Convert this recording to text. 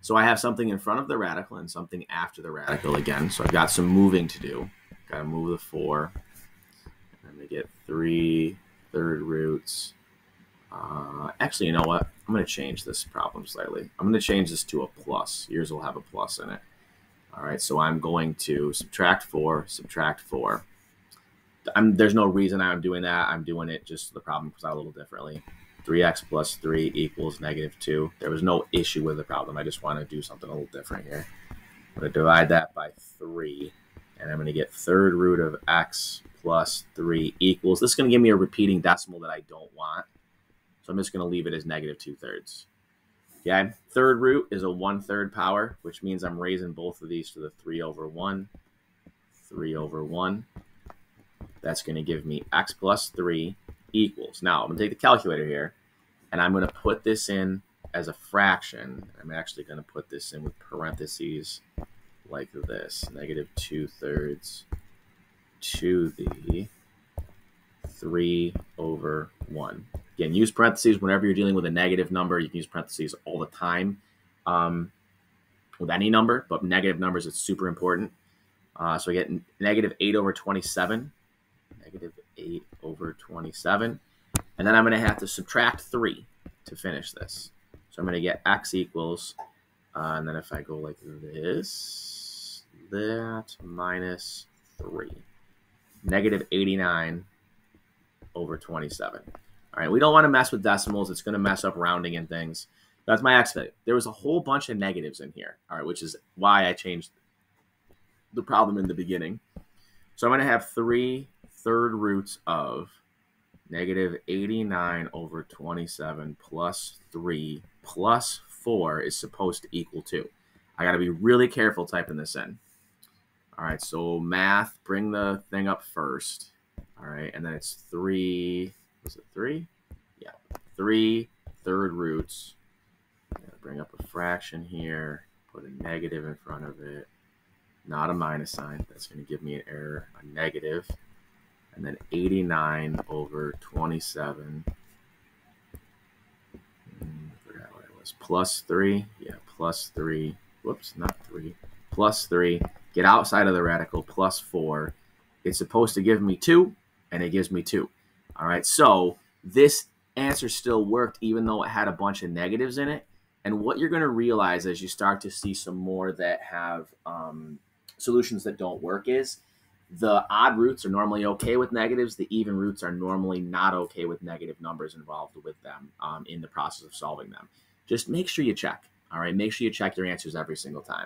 So I have something in front of the radical and something after the radical again. So I've got some moving to do. Got to move the 4. And I'm going to get 3 third roots. Actually, you know what? I'm going to change this problem slightly. I'm going to change this to a plus. Yours will have a plus in it. All right, so I'm going to subtract 4, subtract 4. There's no reason I'm doing that. I'm doing it just the problem comes out a little differently. 3x plus 3 equals -2. There was no issue with the problem. I just want to do something a little different here. I'm going to divide that by 3, and I'm going to get third root of x plus 3 equals. This is going to give me a repeating decimal that I don't want. So I'm just going to leave it as -2/3. Okay, third root is a 1/3 power, which means I'm raising both of these to the 3/1. 3/1. That's going to give me x plus 3 equals. Now, I'm going to take the calculator here, and I'm going to put this in as a fraction. I'm actually going to put this in with parentheses like this, -2/3 to the 3/1. Again, use parentheses whenever you're dealing with a negative number. You can use parentheses all the time with any number, but negative numbers, it's super important. So I get -8/27. -8/27. And then I'm going to have to subtract 3 to finish this. So I'm going to get x equals, and then if I go like this, that minus 3. -89/27. All right, we don't want to mess with decimals. It's going to mess up rounding and things. That's my x value. There was a whole bunch of negatives in here, all right, which is why I changed the problem in the beginning. So I'm going to have 3 third roots of -89/27 plus 3 plus 4 is supposed to equal 2. I got to be really careful typing this in. All right, so math, bring the thing up first. All right, and then it's 3, was it 3? Yeah, 3 third roots. Bring up a fraction here, put a negative in front of it, not a minus sign. That's going to give me an error, a negative. And then 89/27. I forgot what it was. Plus 3. Yeah, plus 3. Whoops, not 3. Plus 3. Get outside of the radical. Plus 4. It's supposed to give me 2, and it gives me 2. All right, so this answer still worked even though it had a bunch of negatives in it. And what you're going to realize as you start to see some more that have solutions that don't work is the odd roots are normally okay with negatives. The even roots are normally not okay with negative numbers involved with them in the process of solving them. Just make sure you check. All right, make sure you check your answers every single time.